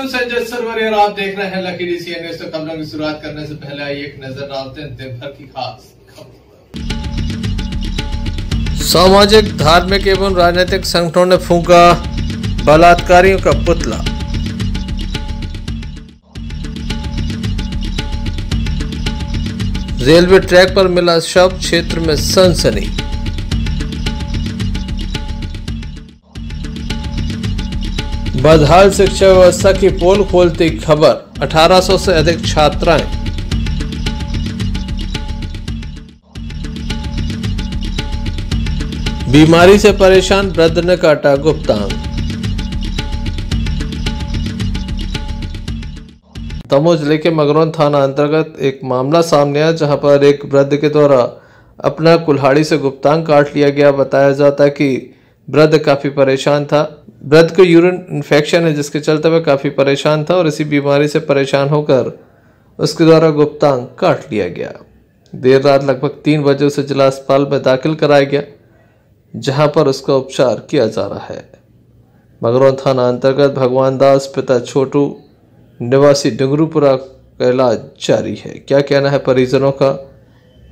हूं संजय सरवरी और आप देख रहे हैं लकी डीसीएन न्यूज। तो खबरों की शुरुआत करने से पहले आइए एक नजर डालते हैं दिन भर की खास खबरों। सामाजिक, धार्मिक एवं राजनीतिक संगठनों ने फूंका बलात्कारियों का पुतला। रेलवे ट्रैक पर मिला शव, क्षेत्र में सनसनी। बदहाल शिक्षा व्यवस्था की पोल खोलती खबर, 1800 से अधिक छात्राएं। बीमारी से परेशान वृद्ध ने काटा गुप्तांग। दमोह जिले के मगरौन थाना अंतर्गत एक मामला सामने आया, जहां पर एक वृद्ध के द्वारा अपना कुल्हाड़ी से गुप्तांग काट लिया गया। बताया जाता है कि वृद्ध काफी परेशान था। वृद्ध को यूरिन इन्फेक्शन है, जिसके चलते वह काफी परेशान था और इसी बीमारी से परेशान होकर उसके द्वारा गुप्तांग काट लिया गया। देर रात लगभग 3 बजे उसे जिला अस्पताल में दाखिल कराया गया, जहां पर उसका उपचार किया जा रहा है। मगरौन थाना अंतर्गत भगवान दास पिता छोटू निवासी डुंगरूपुरा का इलाज जारी है। क्या कहना है परिजनों का,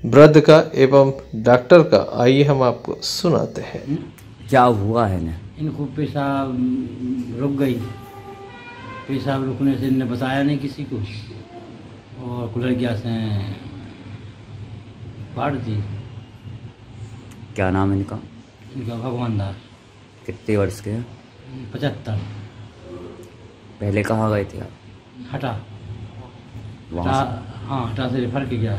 वृद्ध का एवं डॉक्टर का, आइए हम आपको सुनाते हैं। क्या हुआ है ना? इनको पेशाब रुक गई। पेशाब रुकने से इन्हें बताया नहीं किसी को और कुलर गैस ने फाड़ दी। क्या नाम है इनका? इनका भगवान दास। कितने वर्ष के हैं? 75। पहले कहाँ गए थे आप? हटा वहाँ से? हाँ, हटा से रेफर के गया।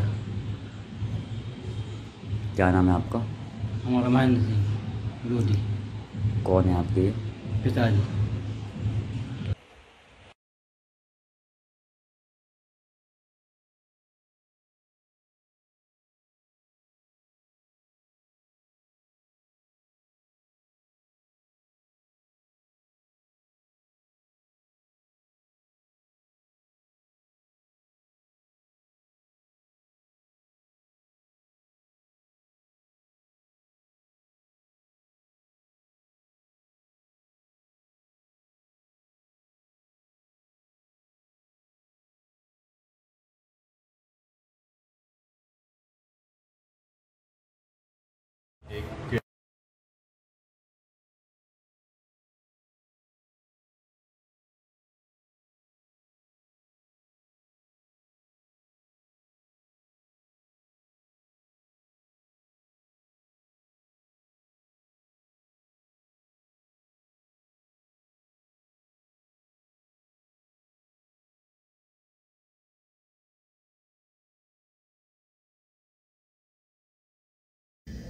क्या नाम है आपका? हमारा महेंद्र सिंह लोधी। कौन है आपके? पिताजी।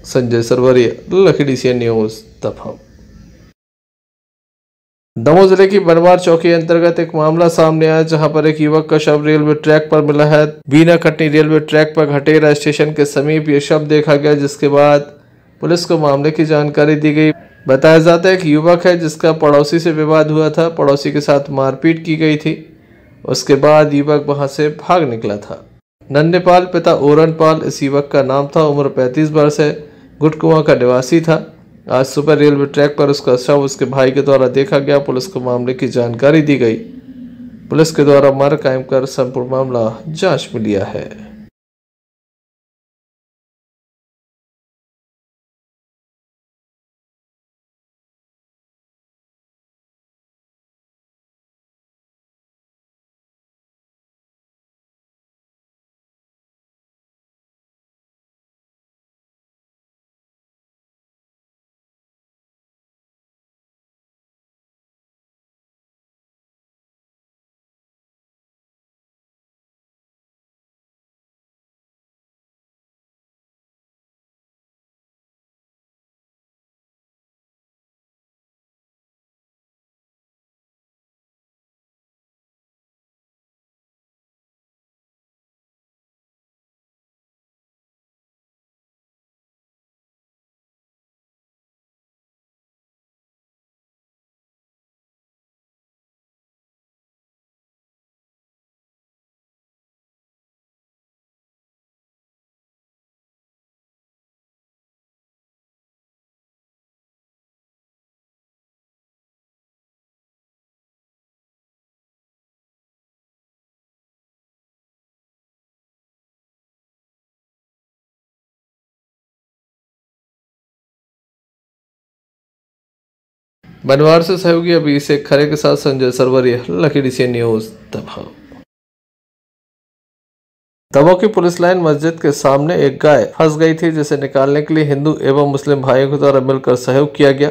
Sanjay Sarwari, lucky DCN news Damoh. Damoh जिले की बनवार चौकी अंतर्गत एक मामला सामने आया, जहां पर एक युवक का शव रेलवे ट्रैक पर मिला है। बीना कटनी रेलवे ट्रैक पर घटेरा स्टेशन के समीप ये शव देखा गया, जिसके बाद पुलिस को मामले की जानकारी दी गई। बताया जाता है कि युवक है जिसका पड़ोसी से विवाद हुआ था, पड़ोसी के साथ मारपीट की गई थी। उसके बाद युवक वहां से भाग निकला था। नन्हेपाल पिता ओरनपाल इस युवक का नाम था, उम्र 35 वर्ष है, गुटकुआं का निवासी था। आज सुबह रेलवे ट्रैक पर उसका शव उसके भाई के द्वारा देखा गया। पुलिस को मामले की जानकारी दी गई। पुलिस के द्वारा मर्ग कायम कर संपूर्ण मामला जांच में लिया है। बनवार से सहयोगी अभी से खरे के साथ संजय सरवरिया, लखीडीसी न्यूज दबाव। दमोह की पुलिस लाइन मस्जिद के सामने एक गाय फंस गई थी, जिसे निकालने के लिए हिंदू एवं मुस्लिम भाइयों के द्वारा मिलकर सहयोग किया गया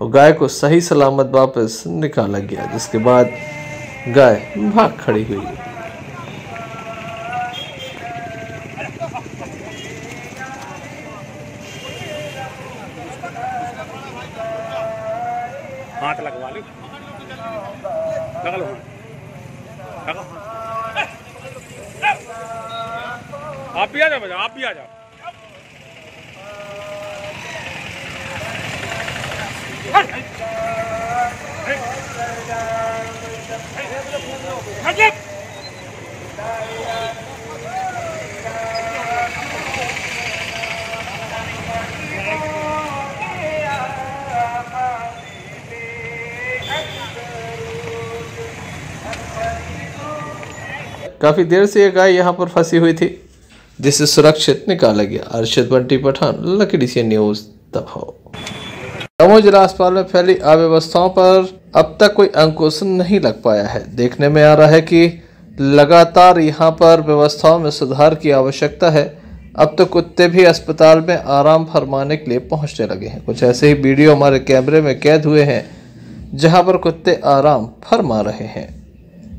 और गाय को सही सलामत वापस निकाला गया, जिसके बाद गाय भाग खड़ी हुई। हाथ लगवा लो, लगा लो, लगा। आप भी आ जाओ, आप भी आ जाओ। काफी देर से यह गाय यहाँ पर फंसी हुई थी, जिसे सुरक्षित निकाला गया। अर्शद बंटी पठान, लखीडीसी न्यूज दमोह। दमोह जिला अस्पताल में फैली अव्यवस्थाओं पर अब तक कोई अंकुश नहीं लग पाया है। देखने में आ रहा है कि लगातार यहाँ पर व्यवस्थाओं में सुधार की आवश्यकता है। अब तो कुत्ते भी अस्पताल में आराम फरमाने के लिए पहुँचने लगे हैं। कुछ ऐसे ही वीडियो हमारे कैमरे में कैद हुए हैं, जहाँ पर कुत्ते आराम फरमा रहे हैं।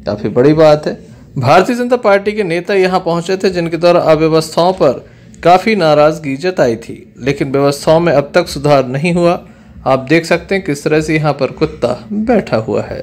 काफी बड़ी बात है। भारतीय जनता पार्टी के नेता यहां पहुंचे थे, जिनके द्वारा अव्यवस्थाओं पर काफी नाराजगी जताई थी, लेकिन व्यवस्थाओं में अब तक सुधार नहीं हुआ। आप देख सकते हैं किस तरह से यहां पर कुत्ता बैठा हुआ है।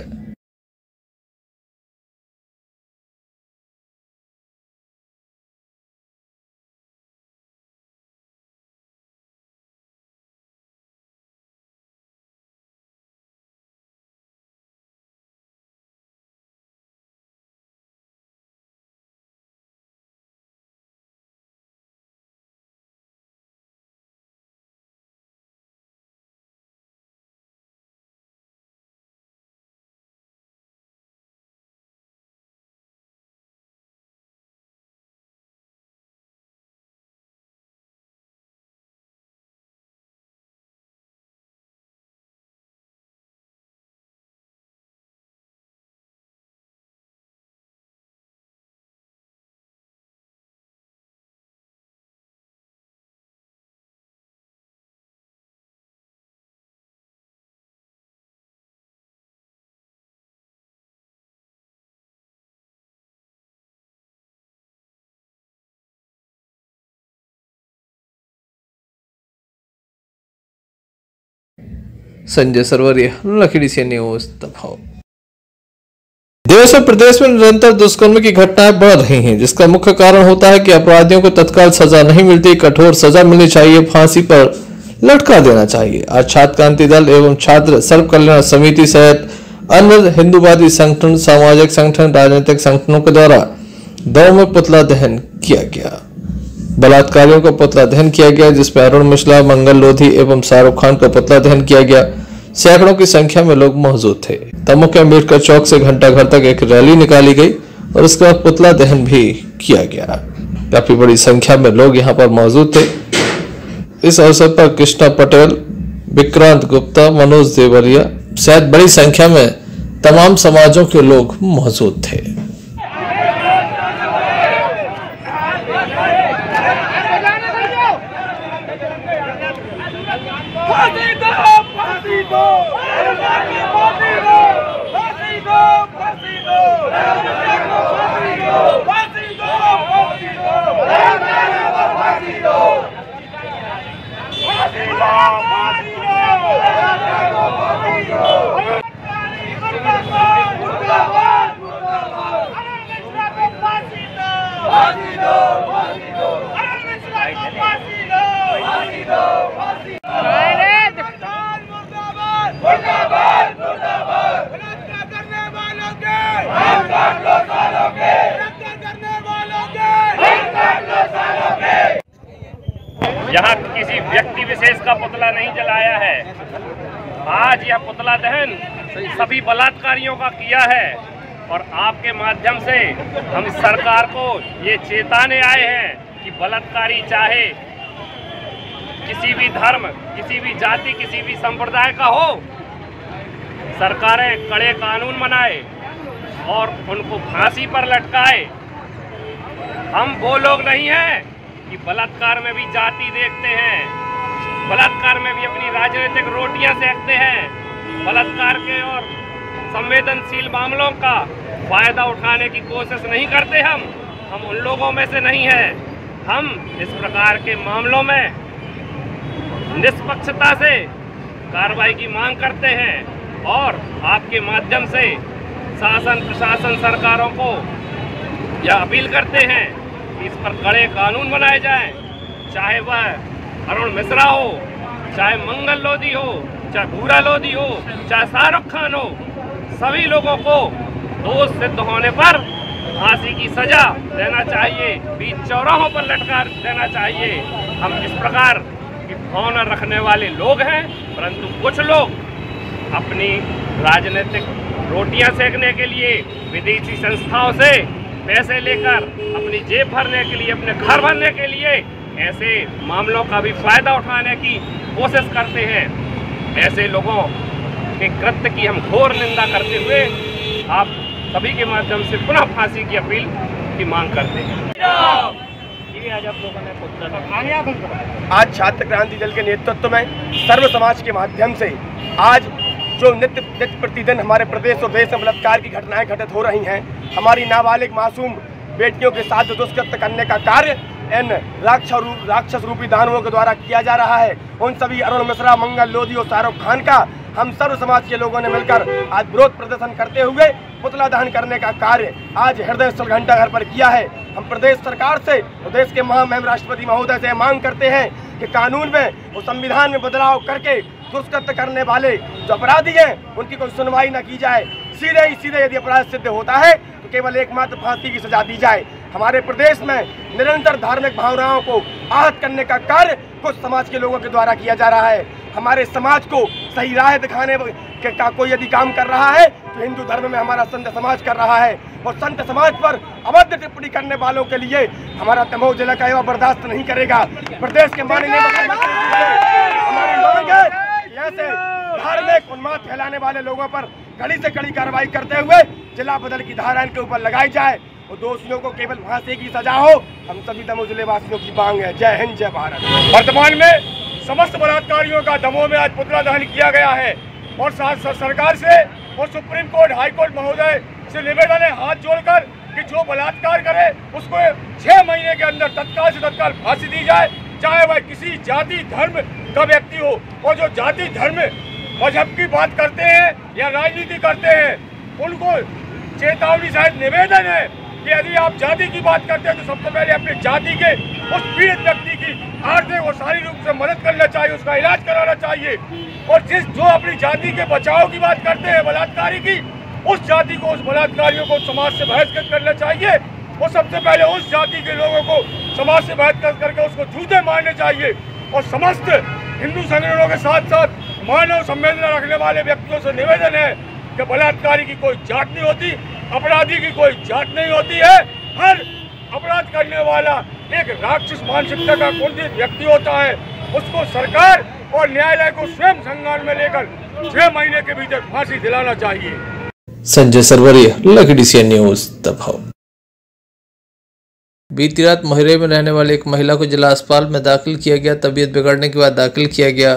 संजय सरवरिया, लखीडीसी न्यूज दमोह। देश और प्रदेश में निरंतर दुष्कर्म की घटनाएं बढ़ रही हैं, जिसका मुख्य कारण होता है कि अपराधियों को तत्काल सजा नहीं मिलती। कठोर सजा मिलनी चाहिए, फांसी पर लटका देना चाहिए। आज छात्र क्रांति दल एवं छात्र सर्व कल्याण समिति सहित अन्य हिंदूवादी संगठन, सामाजिक संगठन, राजनीतिक संगठनों के द्वारा दमोह में पुतला दहन किया गया। बलात्कारियों का पुतला दहन किया गया, जिसमें अरुण मिश्रा, मंगल लोधी एवं शाहरुख खान का पुतला दहन किया गया। सैकड़ों की संख्या में लोग मौजूद थे। दमोह के अम्बेडकर चौक से घंटाघर तक एक रैली निकाली गई और उसके बाद पुतला दहन भी किया गया। काफी बड़ी संख्या में लोग यहाँ पर मौजूद थे। इस अवसर पर कृष्णा पटेल, विक्रांत गुप्ता, मनोज देवरिया सहित बड़ी संख्या में तमाम समाजों के लोग मौजूद थे। यहाँ किसी व्यक्ति विशेष का पुतला नहीं जलाया है। आज यह पुतला दहन सभी बलात्कारियों का किया है और आपके माध्यम से हम इस सरकार को ये चेताने आए हैं कि बलात्कारी चाहे किसी भी धर्म, किसी भी जाति, किसी भी संप्रदाय का हो, सरकारें कड़े कानून बनाए और उनको फांसी पर लटकाए। हम वो लोग नहीं हैं कि बलात्कार में भी जाति देखते हैं, बलात्कार में भी अपनी राजनीतिक रोटियां सेकते हैं, बलात्कार के और संवेदनशील मामलों का फायदा उठाने की कोशिश नहीं करते। हम उन लोगों में से नहीं हैं। हम इस प्रकार के मामलों में निष्पक्षता से कार्रवाई की मांग करते हैं और आपके माध्यम से शासन प्रशासन सरकारों को यह अपील करते हैं कि इस पर कड़े कानून बनाए जाएं, चाहे वह अरुण मिश्रा हो, चाहे मंगल लोधी हो, चाहे भूरा लोधी हो, चाहे शाहरुख खान हो, सभी लोगों को दोष सिद्ध होने पर फांसी की सजा देना चाहिए, बीच चौराहों पर लटका देना चाहिए। हम इस प्रकार की भावना रखने वाले लोग हैं, परंतु कुछ लोग अपनी राजनीतिक रोटियां सेकने के लिए विदेशी संस्थाओं से पैसे लेकर अपनी जेब भरने के लिए, अपने घर भरने के लिए ऐसे मामलों का भी फायदा उठाने की कोशिश करते हैं। ऐसे लोगों के कृत्य की हम घोर निंदा करते हुए आप सभी के माध्यम से पुनः फांसी की अपील की मांग करते हैं। आज छात्र क्रांति दल के नेतृत्व में सर्व समाज के माध्यम से आज जो नित्य प्रतिदिन हमारे प्रदेश और देश में बलात्कार की घटनाएं घटित हो रही हैं, हमारी नाबालिग मासूम बेटियों के साथ दुष्कृत्य करने का कार्य इन राक्षस रूपी दानवों के द्वारा किया जा रहा है, उन सभी अरुण मिश्रा, मंगल लोधी और शाहरुख खान का हम सर्व समाज के लोगों ने मिलकर आज विरोध प्रदर्शन करते हुए पुतला दहन करने का कार्य आज हृदय स्थल घंटाघर पर किया है। हम प्रदेश सरकार से और देश के महामहिम राष्ट्रपति महोदय से मांग करते हैं कि कानून में और संविधान में बदलाव करके दुष्कृत्य करने वाले जो अपराधी हैं उनकी कोई सुनवाई न की जाए। सीधे यदि अपराध सिद्ध होता है तो केवल एकमात्र फांसी की सजा दी जाए। हमारे प्रदेश में निरंतर धार्मिक भावनाओं को आहत करने का कार्य कुछ समाज के लोगों के द्वारा किया जा रहा है। हमारे समाज को सही राह दिखाने का कोई यदि काम कर रहा है तो हिंदू धर्म में हमारा संत समाज कर रहा है, और संत समाज पर अभद्र टिप्पणी करने वालों के लिए हमारा दमोह जिला का युवा बर्दाश्त नहीं करेगा। प्रदेश के माननीय हमारी मांग है ऐसे धार्मिक उन्माद फैलाने वाले लोगों पर कड़ी से कड़ी कार्रवाई करते हुए जिला बदल की धारा इनके ऊपर लगाई जाए और दोषियों को केवल फांसी की सजा हो। हम सभी दमोह जिले वासियों की मांग है। जय हिंद, जय भारत। वर्तमान में समस्त बलात्कारियों का दमोह में आज पुतला दहन किया गया है और सरकार से और सुप्रीम कोर्ट, हाई कोर्ट महोदय से निवेदन है हाथ जोड़कर कि जो बलात्कार करे उसको 6 महीने के अंदर तत्काल से तत्काल फांसी दी जाए, चाहे वह किसी जाति धर्म का व्यक्ति हो। और जो जाति धर्म मजहब की बात करते हैं या राजनीति करते हैं उनको चेतावनी सहित निवेदन है कि यदि आप जाति की बात करते हैं तो सबसे पहले अपनी जाति के उस पीड़ित व्यक्ति की आर्थिक और शारीरिक रूप से मदद करना चाहिए, उसका इलाज कराना चाहिए। और जो अपनी जाति के बचाव की बात करते हैं बलात्कारी की, उस जाति को, उस बलात्कारियों को समाज से बहिष्कृत करना चाहिए। और सबसे पहले उस जाति के लोगों को समाज से बहिष्कृत करके उसको जूते मारने चाहिए। और समस्त हिंदू संगठनों के साथ साथ मानव संवेदना रखने वाले व्यक्तियों से निवेदन है कि बलात्कारी की कोई जात नहीं होती, अपराधी की कोई जात नहीं होती है। हर अपराध करने वाला एक राक्षस मानसिकता का कुंठित व्यक्ति होता है। उसको सरकार और न्यायालय को स्वयं संज्ञान में लेकर 6 महीने के भीतर फांसी दिलाना चाहिए। संजय सरवरिया, लखीडीसी न्यूज, दमोह। बीती रात मोहरे में रहने वाली एक महिला को जिला अस्पताल में दाखिल किया गया। तबीयत बिगड़ने के बाद दाखिल किया गया।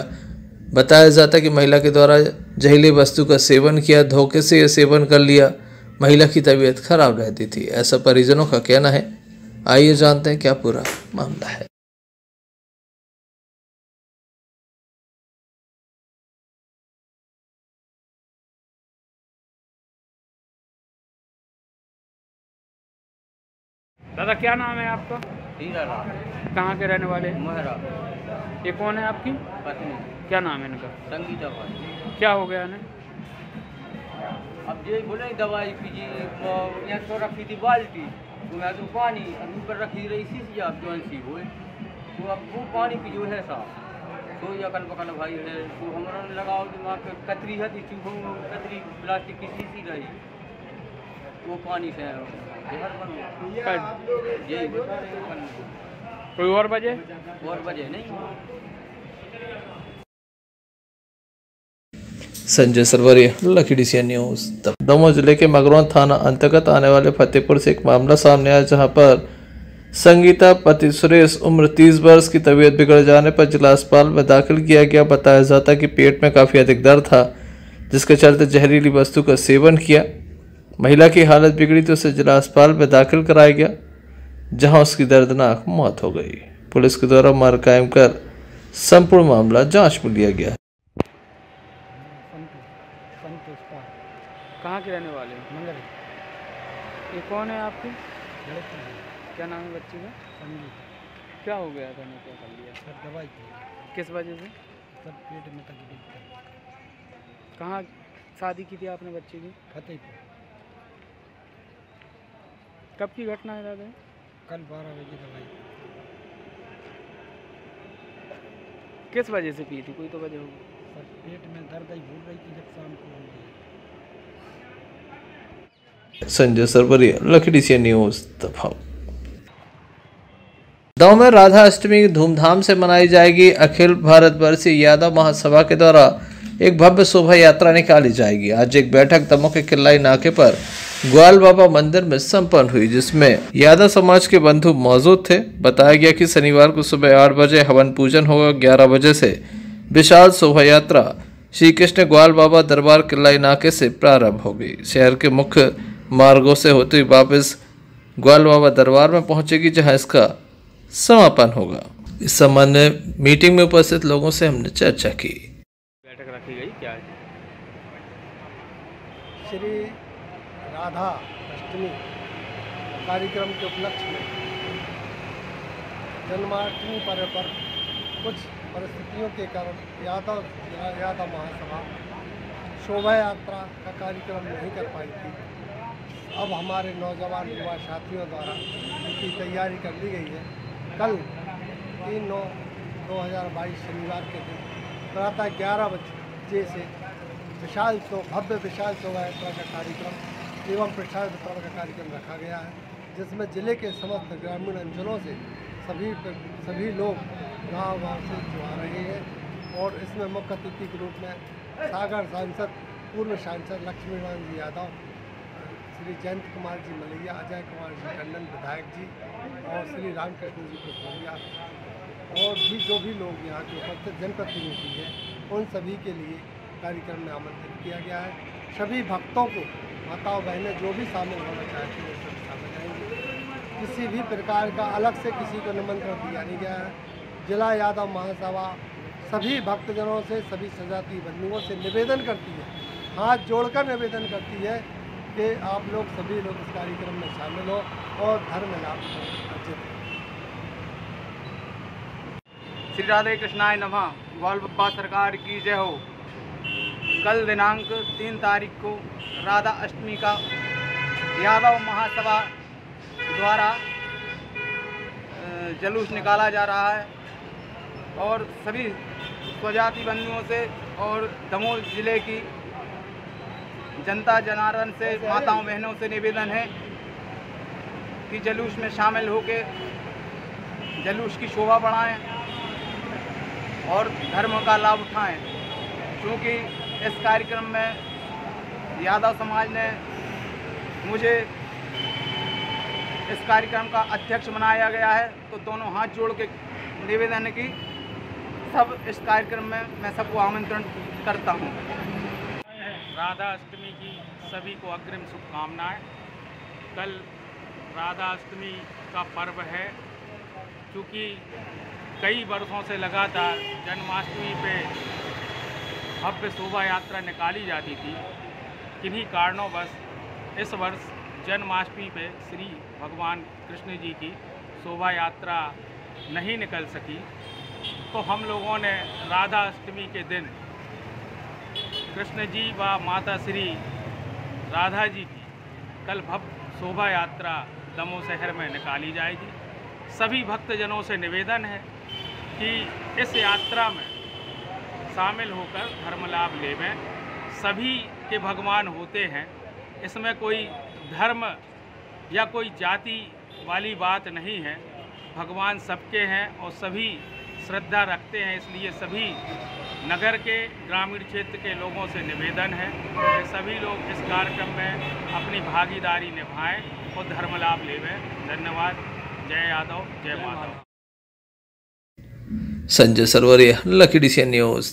बताया जाता है कि महिला के द्वारा जहरीली वस्तु का सेवन किया, धोखे से यह सेवन कर लिया। महिला की तबीयत खराब रहती थी, ऐसा परिजनों का कहना है। आइए जानते हैं क्या पूरा मामला है। दादा क्या नाम है आपका? हीरा राम। कहाँ के रहने वाले? मोहरा। ये कौन है आपकी पत्नी? क्या नाम है इनका? संगीता भाई। क्या हो गया इन्हें? अब ये बोले दवाई पीजिए, यहाँ तो रखी थी बाल्टी, मैं तो पानी अब ऊपर रखी रही सी आप जो सी हो तो अब वो पानी पीजिए है साहब। तो ये अकल पकल भाई है तो हमारा लगाओ दिमाग कतरी है चूहों कतरी प्लास्टिक की शीशी रही वो पानी से कोई और वजह नहीं। Sanjay Sarwariya, lucky DCN news. Damoh जिले के मगरौन थाना अंतर्गत आने वाले फतेहपुर से एक मामला सामने आया, जहां पर संगीता पति सुरेश उम्र 30 वर्ष की तबीयत बिगड़ जाने पर जिला अस्पताल में दाखिल किया गया। बताया जाता है कि पेट में काफी अधिक दर्द था, जिसके चलते जहरीली वस्तु का सेवन किया। महिला की हालत बिगड़ी तो उसे जिला अस्पताल में दाखिल कराया गया, जहां उसकी दर्दनाक मौत हो गई। पुलिस के द्वारा मामला कायम कर संपूर्ण मामला जांच में लिया गया। कहाँ के रहने वाले हैं? मंगल। ये कौन है आपकी? क्या नाम है बच्ची का? संगीत। क्या हो गया था? क्या कर लिया? सर दवाई थी। किस वजह से? सब पेट में तकलीफ थी। कहाँ शादी की थी आपने बच्ची की? फतेहपुर। कब की घटना है दादा? कल 12 बजे दवाई। किस वजह से पी थी? कोई तो वजह होगी। सर पेट में दर्द ही भूल रही थी जब शाम को। Sanjay Sarwariya, lucky DCN news. Damoh में राधा अष्टमी धूमधाम से मनाई जाएगी। अखिल भारतवर्षीय यादव महासभा के द्वारा एक भव्य शोभा यात्रा निकाली जाएगी। आज एक बैठक दमोह के किल्लाई नाके पर ग्वाल बाबा मंदिर में संपन्न हुई, जिसमें यादव समाज के बंधु मौजूद थे। बताया गया कि शनिवार को सुबह 8 बजे हवन पूजन होगा। 11 बजे से विशाल शोभा यात्रा श्री कृष्ण ग्वाल बाबा दरबार किल्लाई नाके से प्रारंभ होगी। शहर के मुख्य मार्गों से होते हुए वापस ग्वाल बाबा दरबार में पहुंचेगी, जहां इसका समापन होगा। इस संबंध में मीटिंग में उपस्थित लोगों से हमने चर्चा की। बैठक रखी गई क्या है? श्री राधा अष्टमी कार्यक्रम के उपलक्ष्य में जन्माष्टमी पर्व पर कुछ परिस्थितियों के कारण यादव महासभा शोभा यात्रा का कार्यक्रम नहीं कर पाई थी। अब हमारे नौजवान युवा साथियों द्वारा इनकी तैयारी कर ली गई है। कल 3/9/2022 शनिवार के दिन प्रातः 11 बजे से भव्य विशाल शोभा यात्रा का कार्यक्रम एवं प्रसाद वितरण का कार्यक्रम रखा गया है, जिसमें जिले के समस्त ग्रामीण अंचलों से सभी लोग गाँव से जो आ रहे हैं। और इसमें मुख्य अतिथि के रूप में सागर सांसद, पूर्व सांसद लक्ष्मीनारायण जी यादव, श्री जयंत कुमार जी मलैया, अजय कुमार जी टंडन विधायक जी और श्री रामकृष्ण जी कुशवाहा और भी जो भी लोग यहाँ के उपस्थित जनप्रतिनिधि हैं, उन सभी के लिए कार्यक्रम में आमंत्रित किया गया है। सभी भक्तों को, माताओं बहनें जो भी शामिल होना चाहती हैं सब शामिल आएंगे। किसी भी प्रकार का अलग से किसी को निमंत्रण दिया नहीं गया है। जिला यादव महासभा सभी भक्तजनों से, सभी सजाती बंधुओं से निवेदन करती है, हाथ जोड़कर निवेदन करती है कि आप लोग सभी लोग इस कार्यक्रम में शामिल हो और धर्म लाभ अर्जित हो। श्री राधे कृष्णाय नमः। ग्वाल बाबा सरकार की जय हो। कल दिनांक 3 तारीख को राधा अष्टमी का यादव महासभा द्वारा जुलूस निकाला जा रहा है और सभी स्वजाति बंधुओं से और दमोह जिले की जनता जनार्दन से, माताओं बहनों से निवेदन है कि जुलूस में शामिल होकर जुलूस की शोभा बढ़ाएं और धर्म का लाभ उठाएं। क्योंकि इस कार्यक्रम में यादव समाज ने मुझे इस कार्यक्रम का अध्यक्ष बनाया गया है, तो दोनों हाथ जोड़ के निवेदन है कि सब इस कार्यक्रम में मैं सबको आमंत्रण करता हूँ। राधा अष्टमी की सभी को अग्रिम शुभकामनाएं। कल राधा अष्टमी का पर्व है। क्योंकि कई वर्षों से लगातार जन्माष्टमी पे भव्य शोभा यात्रा निकाली जाती थी, किन्हीं कारणोंवश इस वर्ष जन्माष्टमी पे श्री भगवान कृष्ण जी की शोभा यात्रा नहीं निकल सकी, तो हम लोगों ने राधा अष्टमी के दिन कृष्ण जी व माता श्री राधा जी की कल भव्य शोभा यात्रा दमोह शहर में निकाली जाएगी। सभी भक्तजनों से निवेदन है कि इस यात्रा में शामिल होकर धर्म लाभ लेवें। सभी के भगवान होते हैं, इसमें कोई धर्म या कोई जाति वाली बात नहीं है। भगवान सबके हैं और सभी श्रद्धा रखते हैं, इसलिए सभी नगर के ग्रामीण क्षेत्र के लोगों से निवेदन है कि सभी लोग इस कार्यक्रम में अपनी भागीदारी निभाएं और धर्म लाभ लेवें। धन्यवाद। जय यादव, जय Madhav. Sanjay Sarwariya, lucky DCN news.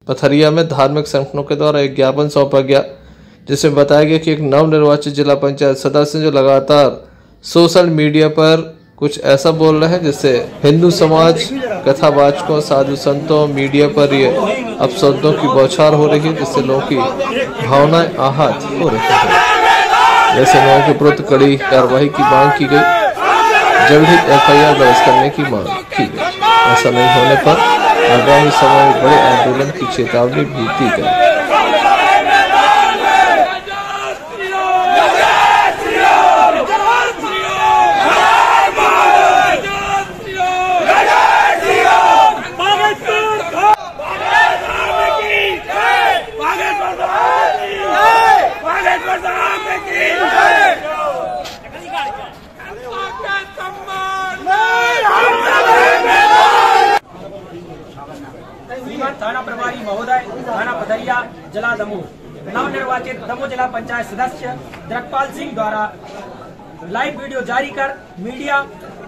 Pathariya में धार्मिक संगठनों के द्वारा एक ज्ञापन सौंपा गया जिसमें बताया गया कि एक नवनिर्वाचित जिला पंचायत सदस्य जो लगातार सोशल मीडिया पर कुछ ऐसा बोल रहे हैं जिससे हिंदू समाज, कथावाचकों, साधु संतों, मीडिया पर ये अपशब्दों की बौछार हो रही है जिससे लोगों की भावनाएं आहत हो रही है। ऐसे लोगों के विरुद्ध कड़ी कार्रवाई की मांग की गई। जल्द ही FIR दर्ज करने की मांग की गई। ऐसा नहीं होने पर आगामी समय में बड़े आंदोलन की चेतावनी भी दी गई। थाना प्रभारी महोदय, थाना पथरिया, जिला दमोह, नवनिर्वाचित दमोह जिला पंचायत सदस्य द्रकपाल सिंह द्वारा लाइव वीडियो जारी कर मीडिया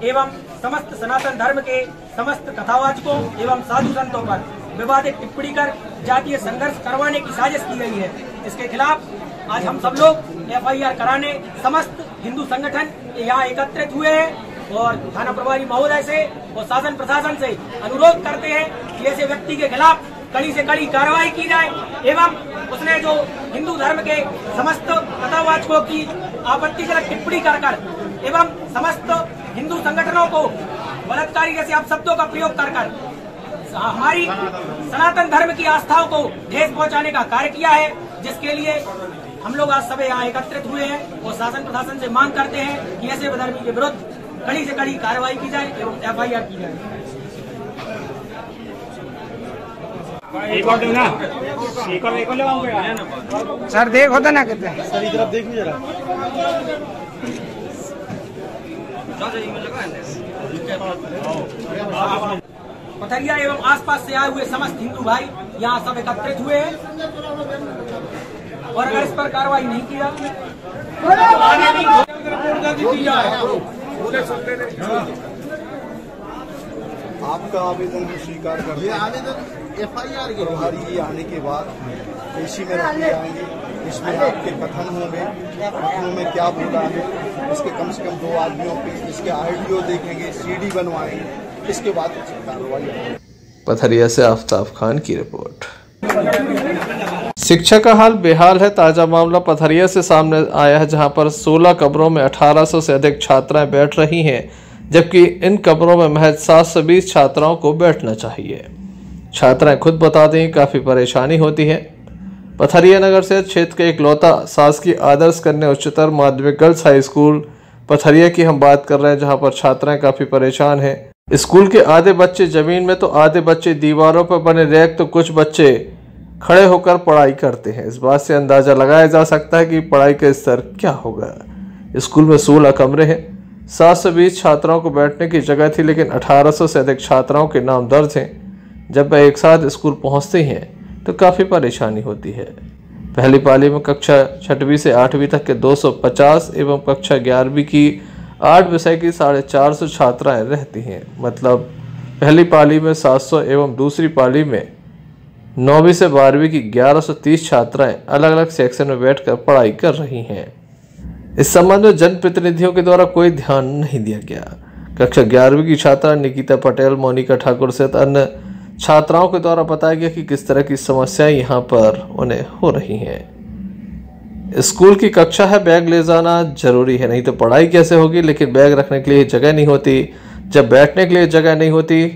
एवं समस्त सनातन धर्म के समस्त कथावाचकों एवं साधु संतों पर विवादित टिप्पणी कर जातीय संघर्ष करवाने की साजिश की गई है। इसके खिलाफ आज हम सब लोग FIR कराने समस्त हिंदू संगठन यहाँ एकत्रित हुए हैं और थाना प्रभारी महोदय से और शासन प्रशासन से अनुरोध करते हैं कि ऐसे व्यक्ति के खिलाफ कड़ी से कड़ी कार्रवाई की जाए एवं उसने जो हिंदू धर्म के समस्त कथावाचकों की आपत्तिजनक टिप्पणी कर एवं समस्त हिंदू संगठनों को बलात्कारी जैसे अपशब्दों का प्रयोग कर हमारी सनातन धर्म की आस्थाओं को ठेस पहुंचाने का कार्य किया है, जिसके लिए हम लोग आज सब यहाँ एकत्रित हुए हैं और शासन प्रशासन से मांग करते हैं कि ऐसे धर्मी के विरुद्ध कड़ी से कड़ी कार्रवाई की जाए एवं FIR की जाए। सर देखो तो ना कितने सर इधर देखिए जरा। पथरिया एवं आसपास से आए हुए समस्त हिंदू भाई यहाँ सब एकत्रित हुए हैं और अगर इस पर कार्रवाई नहीं की जाती आपका आवेदन भी स्वीकार करते हैं। आवेदन FIR के प्रभारी आने के बाद पेशी में रखे जाएंगे। इसमें आपके कथन होंगे, कथनों में क्या बोला है, इसके कम से कम 2 आदमियों पे इसके ऑडियो देखेंगे, CD बनवाएंगे, इसके बाद कार्रवाई होगी। पथरिया से आफ्ताब खान की रिपोर्ट। शिक्षा का हाल बेहाल है। ताजा मामला पथरिया से सामने आया है जहां पर 16 कमरों में 1800 से अधिक छात्राएं बैठ रही हैं, जबकि इन कमरों में महज 720 छात्राओं को बैठना चाहिए। छात्राएं खुद बताती हैं काफ़ी परेशानी होती है। पथरिया नगर से क्षेत्र के इकलौता शासकीय आदर्श कन्या उच्चतर माध्यमिक गर्ल्स हाई स्कूल पथरिया की हम बात कर रहे हैं, जहां पर छात्राएं काफ़ी परेशान हैं। स्कूल के आधे बच्चे जमीन में तो आधे बच्चे दीवारों पर बने रैक तो कुछ बच्चे खड़े होकर पढ़ाई करते हैं। इस बात से अंदाज़ा लगाया जा सकता है कि पढ़ाई का स्तर क्या होगा। स्कूल में 16 कमरे हैं, 720 छात्राओं को बैठने की जगह थी, लेकिन 1800 से अधिक छात्राओं के नाम दर्ज हैं। जब वह एक साथ स्कूल पहुंचते हैं तो काफ़ी परेशानी होती है। पहली पाली में कक्षा 6वीं से 8वीं तक के 250 एवं कक्षा 11वीं की 8 विषय की 450 छात्राएं रहती हैं। मतलब पहली पाली में 700 एवं दूसरी पाली में 9वीं से 12वीं की 1130 छात्राएं अलग अलग सेक्शन में बैठकर पढ़ाई कर रही हैं। इस संबंध में जनप्रतिनिधियों के द्वारा कोई ध्यान नहीं दिया गया। कक्षा 11वीं की छात्रा निकिता पटेल, मोनिका ठाकुर सहित अन्य छात्राओं के द्वारा बताया गया कि किस तरह की समस्याएं यहां पर उन्हें हो रही हैं। स्कूल की कक्षा है, बैग ले जाना जरूरी है, नहीं तो पढ़ाई कैसे होगी। लेकिन बैग रखने के लिए जगह नहीं होती। जब बैठने के लिए जगह नहीं होती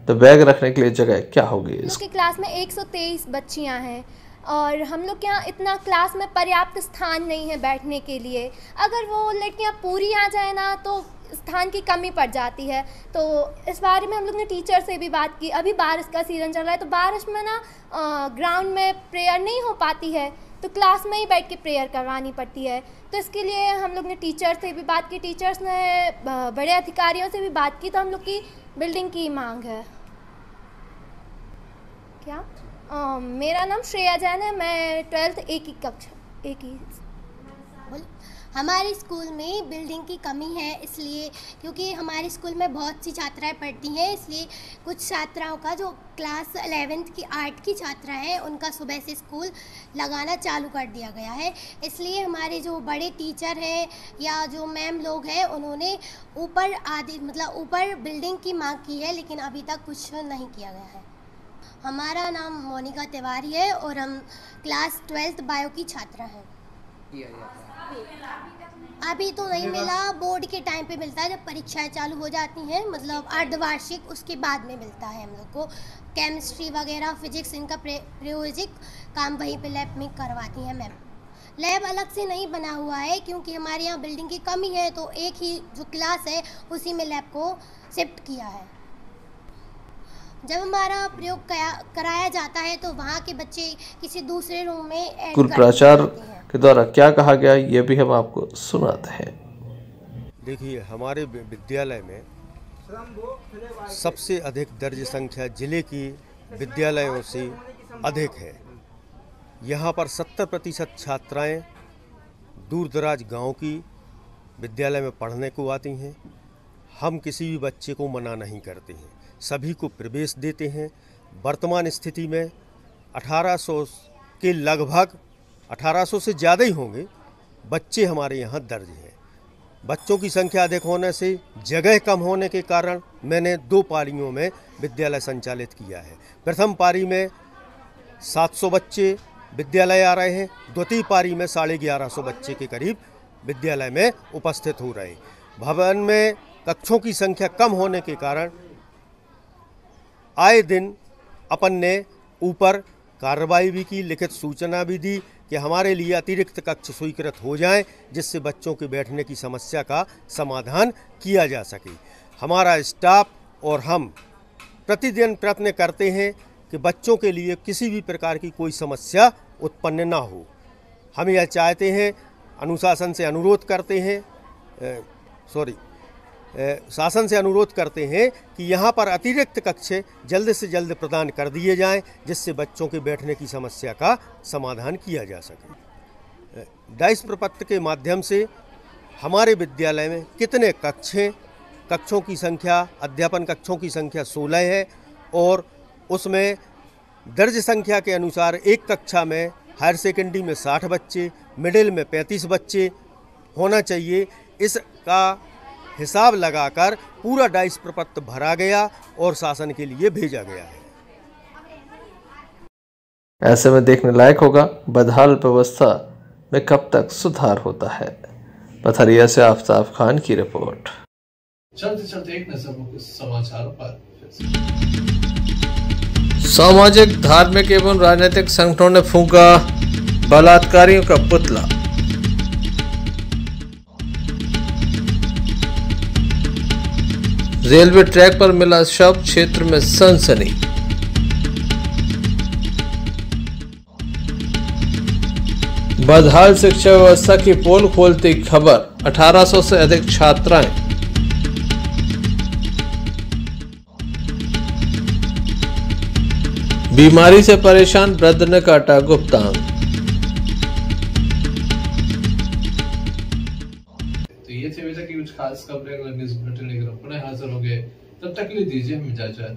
तो बैग रखने के लिए जगह क्या होगी। इसकी क्लास में 123 बच्चियां हैं और हम लोग के यहाँ इतना क्लास में पर्याप्त स्थान नहीं है बैठने के लिए। अगर वो लड़कियाँ पूरी आ जाए ना तो स्थान की कमी पड़ जाती है। तो इस बारे में हम लोग ने टीचर से भी बात की। अभी बारिश का सीज़न चल रहा है तो बारिश में ना ग्राउंड में प्रेयर नहीं हो पाती है, तो क्लास में ही बैठ के प्रेयर करवानी पड़ती है। तो इसके लिए हम लोग ने टीचर से भी बात की, टीचर्स ने बड़े अधिकारियों से भी बात की। तो हम लोग की बिल्डिंग की मांग है। क्या मेरा नाम श्रेया जैन है। मैं 12th एक ही हमारे स्कूल में बिल्डिंग की कमी है, इसलिए क्योंकि हमारे स्कूल में बहुत सी छात्राएं पढ़ती हैं, इसलिए कुछ छात्राओं का जो क्लास 11th की आर्ट की छात्रा है उनका सुबह से स्कूल लगाना चालू कर दिया गया है। इसलिए हमारे जो बड़े टीचर हैं या जो मैम लोग हैं उन्होंने ऊपर बिल्डिंग की मांग की है, लेकिन अभी तक कुछ नहीं किया गया है। हमारा नाम मोनिका तिवारी है और हम क्लास 12th बायो की छात्रा हैं। अभी तो नहीं मिला, बोर्ड के टाइम पे मिलता है जब परीक्षाएं चालू हो जाती हैं, मतलब अर्धवार्षिक, उसके बाद में मिलता है हम लोग को। केमिस्ट्री वगैरह फिजिक्स इनका प्रायोगिक काम वहीं पे लैब में करवाती हैं मैम। लैब अलग से नहीं बना हुआ है क्योंकि हमारे यहाँ बिल्डिंग की कमी है, तो एक ही जो क्लास है उसी में लैब को शिफ्ट किया है। जब हमारा प्रयोग कराया जाता है तो वहाँ के बच्चे किसी दूसरे रूम में स्कूल प्राचार्य के द्वारा क्या कहा गया ये भी हम आपको सुनाते हैं। देखिए, हमारे विद्यालय में सबसे अधिक दर्ज संख्या जिले की विद्यालयों से अधिक है। यहाँ पर 70% छात्राएं दूर दराज गाँव की विद्यालय में पढ़ने को आती हैं। हम किसी भी बच्चे को मना नहीं करते हैं, सभी को प्रवेश देते हैं। वर्तमान स्थिति में 1800 के लगभग 1800 से ज़्यादा ही होंगे बच्चे हमारे यहाँ दर्ज हैं। बच्चों की संख्या अधिक होने से जगह कम होने के कारण मैंने 2 पारियों में विद्यालय संचालित किया है। प्रथम पारी में 700 बच्चे विद्यालय आ रहे हैं, द्वितीय पारी में 1150 बच्चे के करीब विद्यालय में उपस्थित हो रहे। भवन में कक्षों की संख्या कम होने के कारण आए दिन अपन ने ऊपर कार्रवाई भी की, लिखित सूचना भी दी कि हमारे लिए अतिरिक्त कक्ष स्वीकृत हो जाएं, जिससे बच्चों के बैठने की समस्या का समाधान किया जा सके। हमारा स्टाफ और हम प्रतिदिन प्रयत्न करते हैं कि बच्चों के लिए किसी भी प्रकार की कोई समस्या उत्पन्न ना हो। हम यह चाहते हैं, अनुशासन से अनुरोध करते हैं, शासन से अनुरोध करते हैं कि यहाँ पर अतिरिक्त कक्ष जल्द से जल्द प्रदान कर दिए जाएं, जिससे बच्चों के बैठने की समस्या का समाधान किया जा सके। डाइस प्रपत्र के माध्यम से हमारे विद्यालय में कितने कक्ष हैं, कक्षों की संख्या, अध्यापन कक्षों की संख्या 16 है और उसमें दर्ज संख्या के अनुसार एक कक्षा में हायर सेकेंडरी में 60 बच्चे, मिडिल में 35 बच्चे होना चाहिए। इसका हिसाब लगाकर पूरा डाइस प्रपत्र भरा गया और शासन के लिए भेजा गया है। ऐसे में देखने लायक होगा बदहाल व्यवस्था में कब तक सुधार होता है। पथरिया से आफ्ताब खान की रिपोर्ट। चलते चलते एक नजर मुख्य समाचारों पर। सामाजिक, धार्मिक एवं राजनीतिक संगठनों ने फूंका बलात्कारियों का पुतला। रेलवे ट्रैक पर मिला शव, क्षेत्र में सनसनी। बदहाल शिक्षा व्यवस्था की पोल खोलती खबर, 1800 से अधिक छात्राएं। बीमारी से परेशान वृद्ध ने काटा गुप्तांग। तो ये थे अभी तक की कुछ खास खबरें। अगले न्यूज़ बुलेटिन लेकर पुनः हाजिर होंगे, तब तक के लिए दीजिए हमें इजाजत।